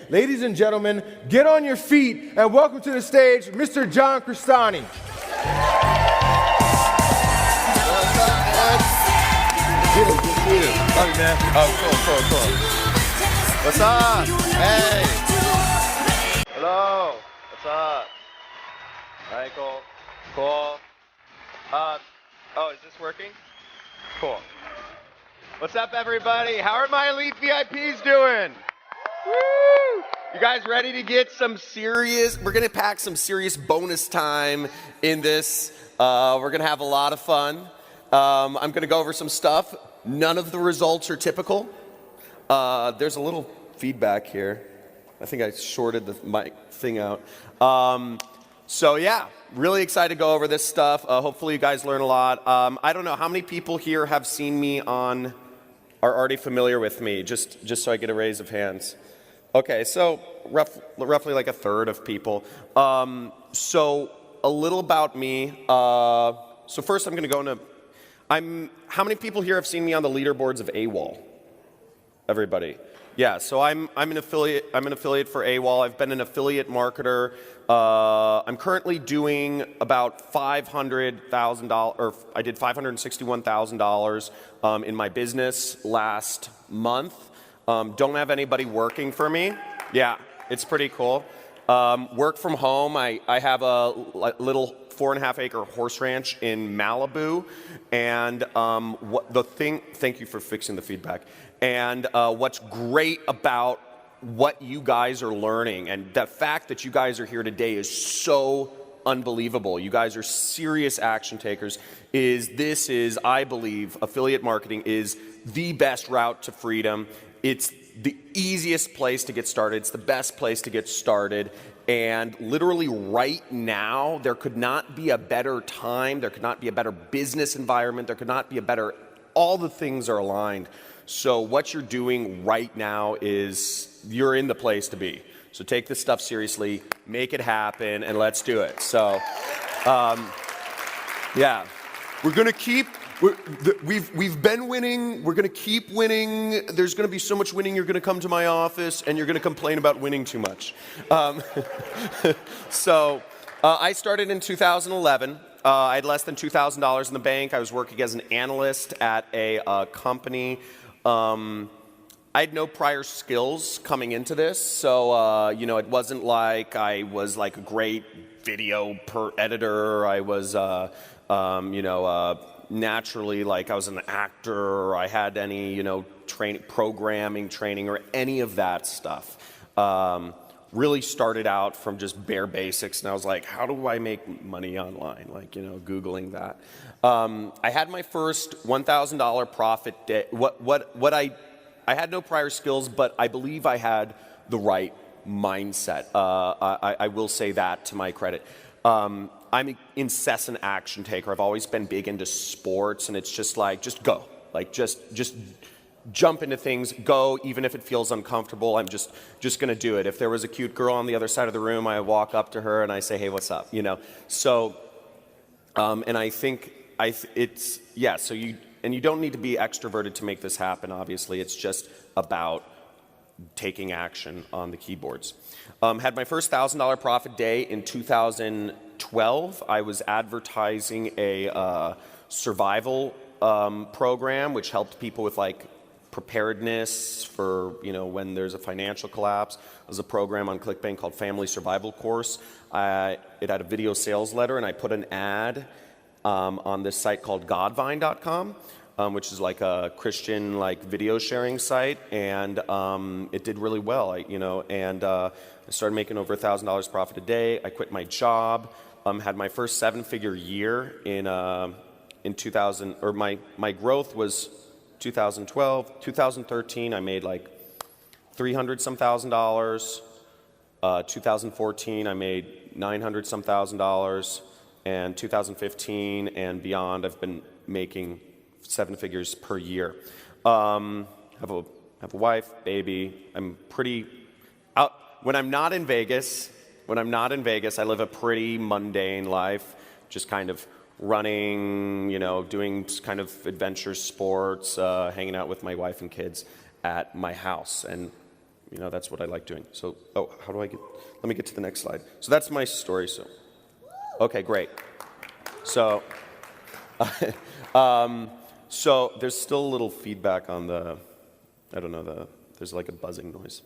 Ladies and gentlemen, get on your feet and welcome to the stage Mr. John Crestani. Good to see you. Love you, man. Oh, cool. What's up? Hey. Hello. What's up? All right, cool. Oh, is this working? Cool. What's up, everybody? How are my elite VIPs doing? Woo! You guys ready to get some serious? We're gonna pack some serious bonus time in this. We're gonna have a lot of fun. I'm gonna go over some stuff. None of the results are typical. There's a little feedback here. I think I shorted the mic thing out. So yeah, really excited to go over this stuff. Hopefully you guys learn a lot. I don't know how many people here have seen me are already familiar with me, just so I get a raise of hands. Okay, so roughly like a third of people. So a little about me. So first I'm gonna go into, how many people here have seen me on the leaderboards of AWOL? Everybody. Yeah, so I'm an affiliate for AWOL. I've been an affiliate marketer. I'm currently doing about $500,000, or I did $561,000 in my business last month. Don't have anybody working for me. Yeah, it's pretty cool. Work from home. I have a little 4.5 acre horse ranch in Malibu, and thank you for fixing the feedback. And what's great about what you guys are learning, and the fact that you guys are here today is so unbelievable. You guys are serious action takers. I believe, affiliate marketing is the best route to freedom. It's the easiest place to get started. It's the best place to get started. And literally right now, there could not be a better time. There could not be a better business environment. There could not be a better, all the things are aligned. So what you're doing right now is you're in the place to be. So take this stuff seriously, make it happen, and let's do it. So, yeah, we're gonna keep. We've been winning. We're gonna keep winning. There's gonna be so much winning. You're gonna come to my office and you're gonna complain about winning too much. So I started in 2011. I had less than $2,000 in the bank. I was working as an analyst at a company. I had no prior skills coming into this, so it wasn't like I was like a great video editor. I was, naturally, like I was an actor, or I had any, programming training, or any of that stuff. Really started out from just bare basics, and I was like, how do I make money online? Like, Googling that. I had my first $1,000 profit day. I had no prior skills, but I believe I had the right mindset. I will say that to my credit. I'm an incessant action taker. I've always been big into sports, and it's just like, just go. Like, just jump into things, go, even if it feels uncomfortable. I'm just gonna do it. If there was a cute girl on the other side of the room, I walk up to her and I say, hey, what's up? So, and I think so you don't need to be extroverted to make this happen, obviously. It's just about taking action on the keyboards. Had my first $1,000 profit day in 2012. I was advertising a survival program, which helped people with like preparedness for, when there's a financial collapse. It was a program on ClickBank called Family Survival Course. It had a video sales letter, and I put an ad on this site called Godvine.com, which is like a Christian video sharing site, and it did really well. I started making over $1,000 profit a day. I quit my job, had my first 7-figure year in 2000, or my growth was 2012. 2013, I made like $300-some thousand. 2014, I made $900-some thousand. And 2015 and beyond, I've been making 7 figures per year. Have a wife, baby. I'm pretty out. When I'm not in Vegas, I live a pretty mundane life, just kind of running, doing kind of adventure sports, hanging out with my wife and kids at my house. And You know, that's what I like doing. So, oh, how do I get, let me get to the next slide. So that's my story. So, okay, great. So, so there's still a little feedback on the, I don't know, there's like a buzzing noise.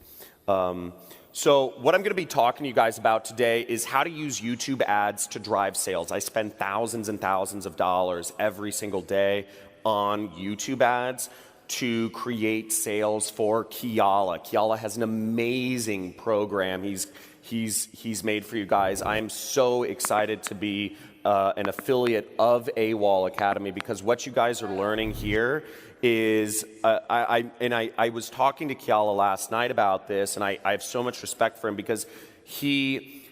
So what I'm going to be talking to you guys about today is how to use YouTube ads to drive sales. I spend thousands and thousands of dollars every single day on YouTube ads to create sales for Kiala. Kiala has an amazing program he's made for you guys. I'm so excited to be an affiliate of AWOL Academy, because what you guys are learning here is, I was talking to Kiala last night about this, and I have so much respect for him, because he,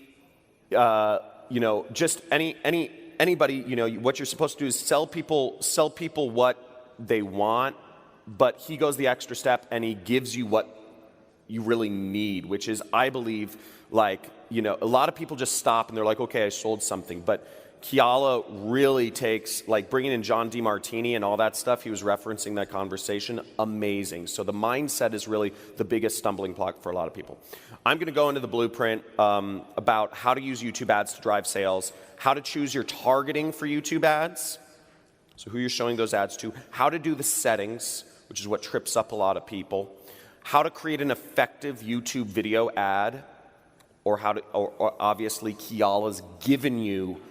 you know, just anybody, you know, what you're supposed to do is sell people what they want, but he goes the extra step and he gives you what you really need, which is, I believe, like, you know, a lot of people just stop and they're like, okay, I sold something, but Kiala really takes, like bringing in John DeMartini and all that stuff, he was referencing that conversation, amazing. So the mindset is really the biggest stumbling block for a lot of people. I'm going to go into the blueprint about how to use YouTube ads to drive sales, how to choose your targeting for YouTube ads, so who you're showing those ads to, how to do the settings, which is what trips up a lot of people, how to create an effective YouTube video ad, or how to, or obviously Kiala's given you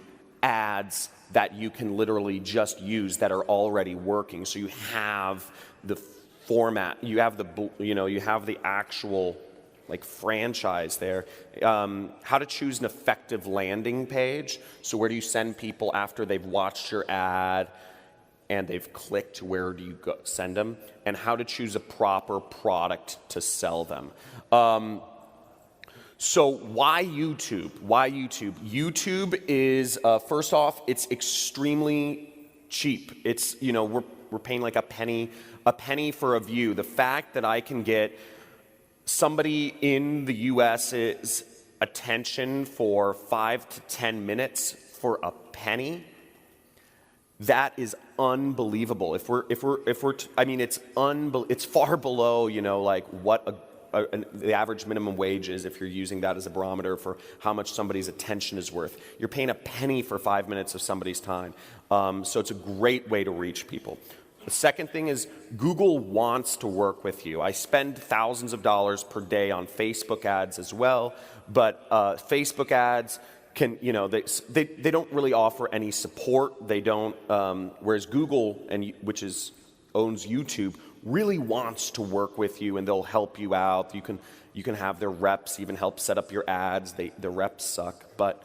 ads that you can literally just use that are already working. So you have the format, you have the, you know, you have the actual like franchise there. How to choose an effective landing page. So where do you send people after they've watched your ad and they've clicked, where do you go, send them? And how to choose a proper product to sell them. So why YouTube? Why YouTube? YouTube is, first off, it's extremely cheap. It's, you know, we're paying like a penny for a view. The fact that I can get somebody in the US's attention for 5 to 10 minutes for a penny, that is unbelievable. I mean, it's far below, you know, like what the average minimum wage is, if you're using that as a barometer for how much somebody's attention is worth. You're paying a penny for 5 minutes of somebody's time. So it's a great way to reach people. The second thing is Google wants to work with you. I spend thousands of dollars per day on Facebook ads as well, but Facebook ads can, you know, they don't really offer any support. They don't, whereas Google, which owns YouTube, really wants to work with you, and they'll help you out. You can have their reps even help set up your ads. The reps suck, but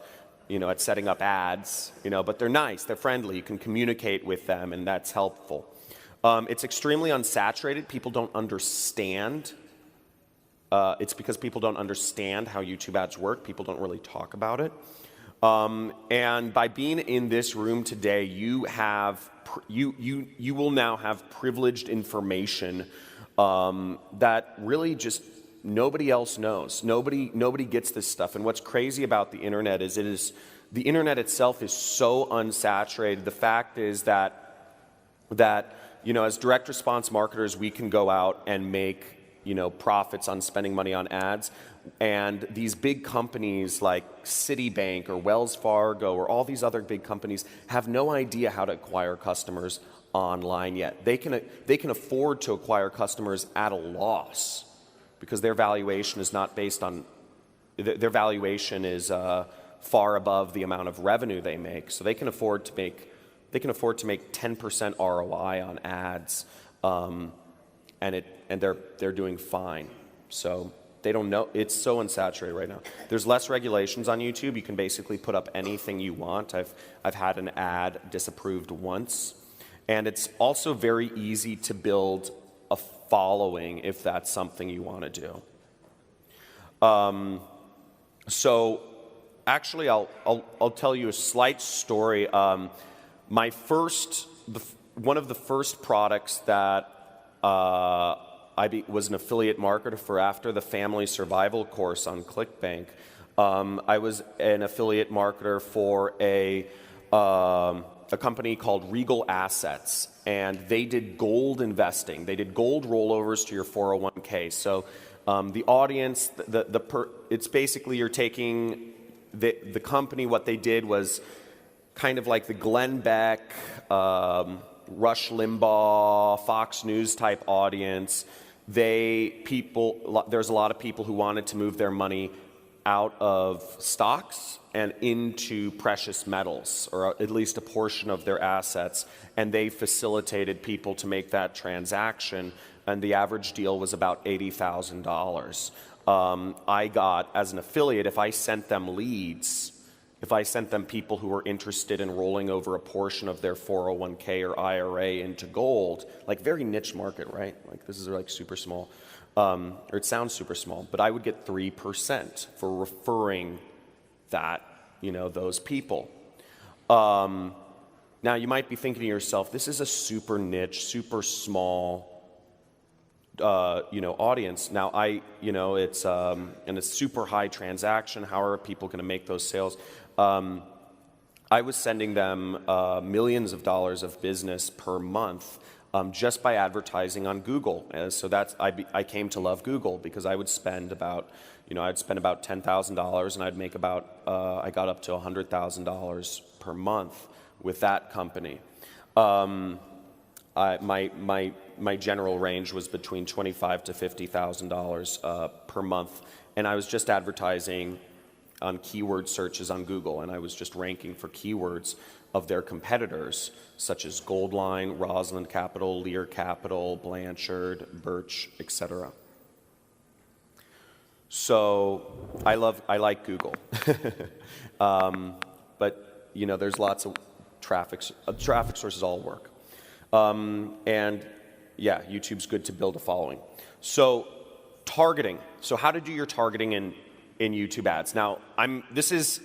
you know, at setting up ads, you know, but they're nice, they're friendly. You can communicate with them, and that's helpful. It's extremely unsaturated. People don't understand. It's because people don't understand how YouTube ads work. People don't really talk about it. And by being in this room today, you will now have privileged information that really just nobody else knows. Nobody gets this stuff. And what's crazy about the internet is the internet itself is so unsaturated. The fact is that you know, as direct response marketers, we can go out and make, you know, profits on spending money on ads. And these big companies like Citibank or Wells Fargo or all these other big companies have no idea how to acquire customers online yet. They can afford to acquire customers at a loss because their valuation is not based on, their valuation is far above the amount of revenue they make. So they can afford to make 10% ROI on ads, and they're doing fine. So they don't know. It's so unsaturated right now. There's less regulations on YouTube. You can basically put up anything you want. I've had an ad disapproved once, and it's also very easy to build a following if that's something you want to do. So actually, I'll tell you a slight story. One of the first products that I was an affiliate marketer for after the family survival course on ClickBank. I was an affiliate marketer for a company called Regal Assets, and they did gold investing. They did gold rollovers to your 401k. So The audience, it's basically you're taking the company. What they did was kind of like the Glenn Beck, Rush Limbaugh, Fox News type audience. There's a lot of people who wanted to move their money out of stocks and into precious metals, or at least a portion of their assets, and they facilitated people to make that transaction, and the average deal was about $80,000. I got, as an affiliate, if I sent them leads, if I sent them people who were interested in rolling over a portion of their 401k or IRA into gold, like very niche market, right? Like this is like super small, or it sounds super small, but I would get 3% for referring that, those people. Now you might be thinking to yourself, this is a super niche, super small, audience. Now it's and it's super high transaction. How are people going to make those sales? I was sending them millions of dollars of business per month just by advertising on Google. So I came to love Google because I would spend about $10,000 and I'd make about I got up to $100,000 per month with that company. My general range was between $25,000 to $50,000 per month, and I was just advertising on keyword searches on Google, and I was just ranking for keywords of their competitors, such as Goldline, Rosalind Capital, Lear Capital, Blanchard, Birch, etc. So I like Google, but there's lots of traffic sources all work, and yeah, YouTube's good to build a following. So targeting. So how to do your targeting in YouTube ads. Now this is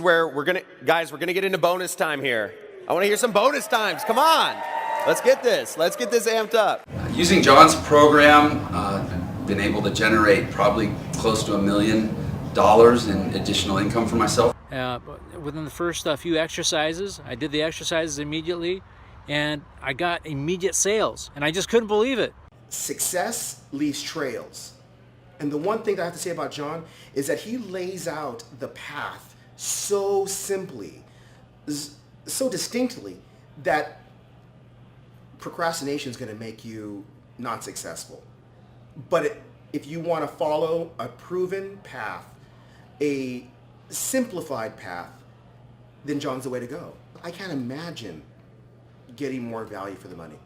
where we're gonna get into bonus time here. I want to hear some bonus times. Come on, let's get this amped up. Using John's program, been able to generate probably close to $1 million in additional income for myself. Within the first few exercises, I did the exercises immediately, and I got immediate sales, and I just couldn't believe it. Success leaves trails. And the one thing that I have to say about John is that he lays out the path so simply, so distinctly, that procrastination is going to make you not successful. But if you want to follow a proven path, a simplified path, then John's the way to go. I can't imagine getting more value for the money.